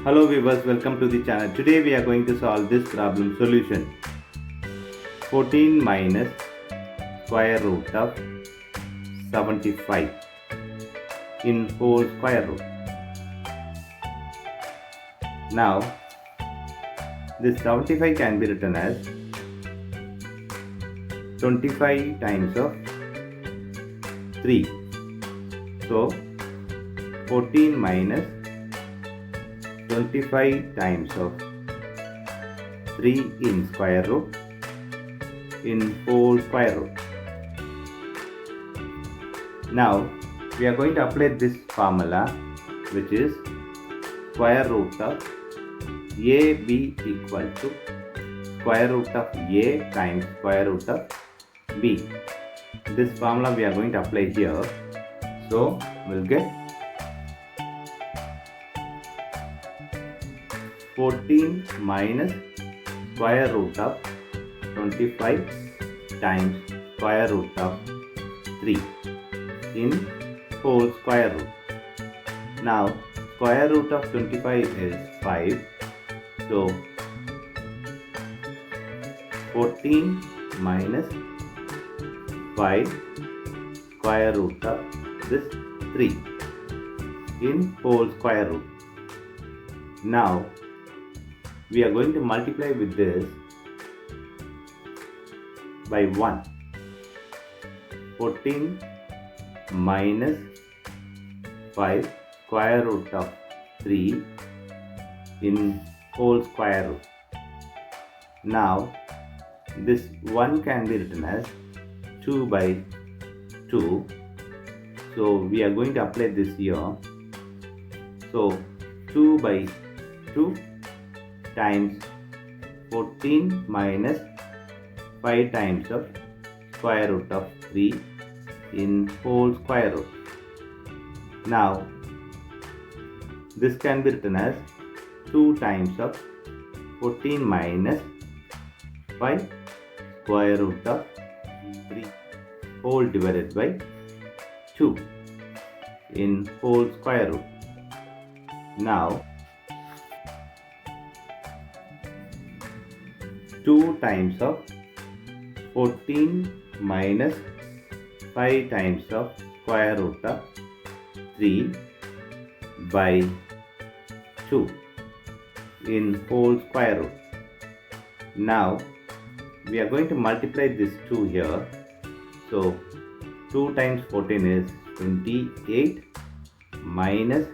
Hello viewers, welcome to the channel. Today we are going to solve this problem solution. 14 minus square root of 75 in whole square root. Now this 75 can be written as 25 times of 3. So 14 minus 25 times of 3 in square root in whole square root. Now we are going to apply this formula, which is square root of AB equal to square root of A times square root of B. This formula we are going to apply here. So we'll get 14 minus square root of 25 times square root of 3 in whole square root. Now square root of 25 is 5. So 14 minus 5 square root of this 3 in whole square root. Now we are going to multiply with this by 1. 14 minus 5 square root of 3 in whole square root. Now this 1 can be written as 2 by 2. So we are going to apply this here. So 2 by 2 times 14 minus 5 times of square root of 3 in whole square root. Now this can be written as 2 times of 14 minus 5 square root of 3 whole divided by 2 in whole square root. Now 2 times of 14 minus 5 times of square root of 3 by 2 in whole square root. Now we are going to multiply this 2 here. So 2 times 14 is 28 minus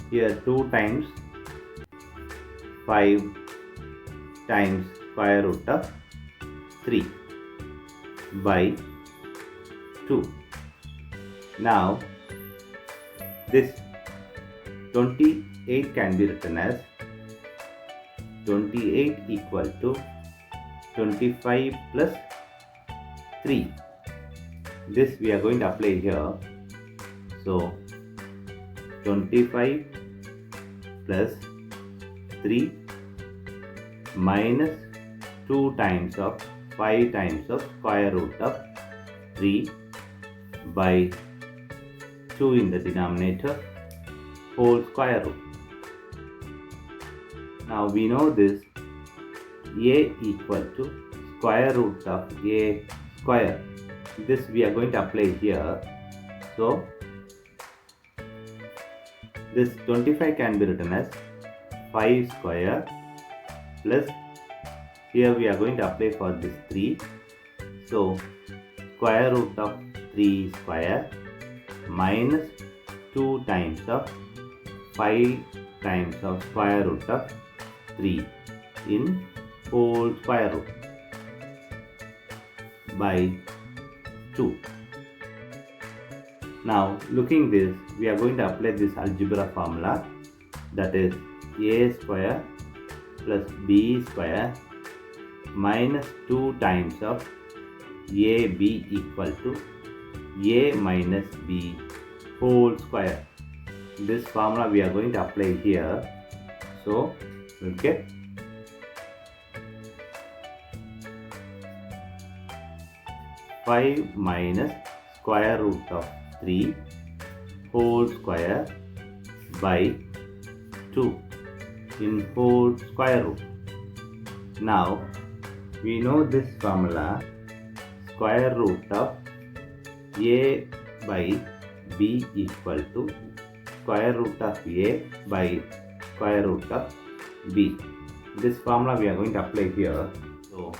here 2 times 5 times square root of 3 by 2. Now this 28 can be written as 28 equal to 25 plus 3. This we are going to apply here. So 25 plus 3 minus 2 times of 5 times of square root of 3 by 2 in the denominator whole square root. Now we know this A equal to square root of A square. This we are going to apply here. So this 25 can be written as 5 square plus here we are going to apply for this 3. So square root of 3 square minus 2 times of 5 times of square root of 3 in whole square root by 2. Now looking this, we are going to apply this algebra formula, that is a square plus b square minus 2 times of ab equal to a minus b whole square. This formula we are going to apply here. So we'll get 5 minus square root of 3 whole square by 2 in whole square root. Now we know this formula, square root of a by b equal to square root of a by square root of b. This formula we are going to apply here. So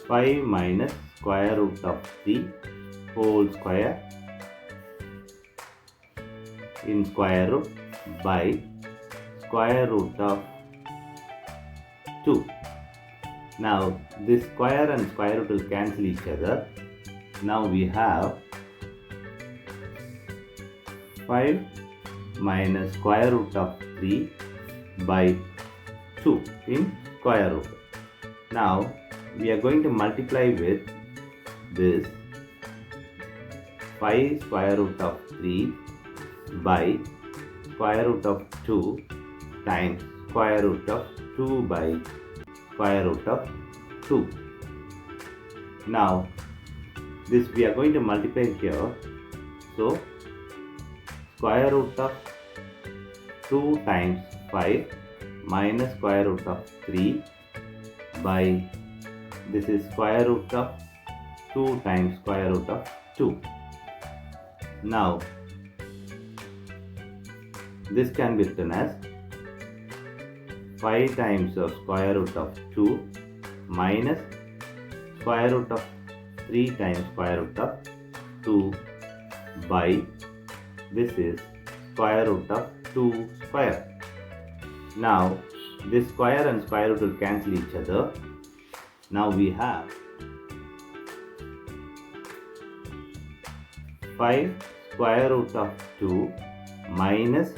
5 minus square root of 3 whole square in square root by square root of 2. Now this square and square root will cancel each other. Now we have 5 minus square root of 3 by 2 in square root. Now we are going to multiply with this 5 square root of 3 by square root of 2 times square root of 2 by square root of 2. Now this we are going to multiply here. So square root of 2 times 5 minus square root of 3 by this is square root of 2 times square root of 2. Now this can be written as 5 times of square root of 2 minus square root of 3 times square root of 2 by this is square root of 2 square. Now this square and square root will cancel each other. Now we have 5 square root of 2 minus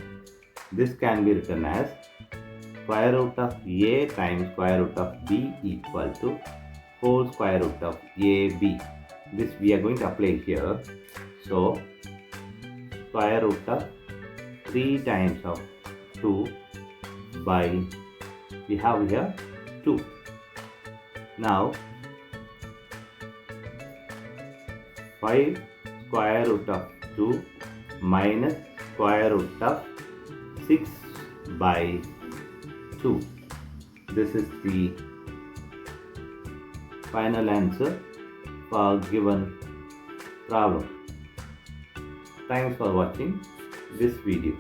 this can be written as square root of a times square root of b equal to whole square root of ab. This we are going to apply here. So square root of 3 times of 2 by we have here 2. Now 5 square root of 2 minus square root of 6 by 2. This is the final answer for given problem. Thanks for watching this video.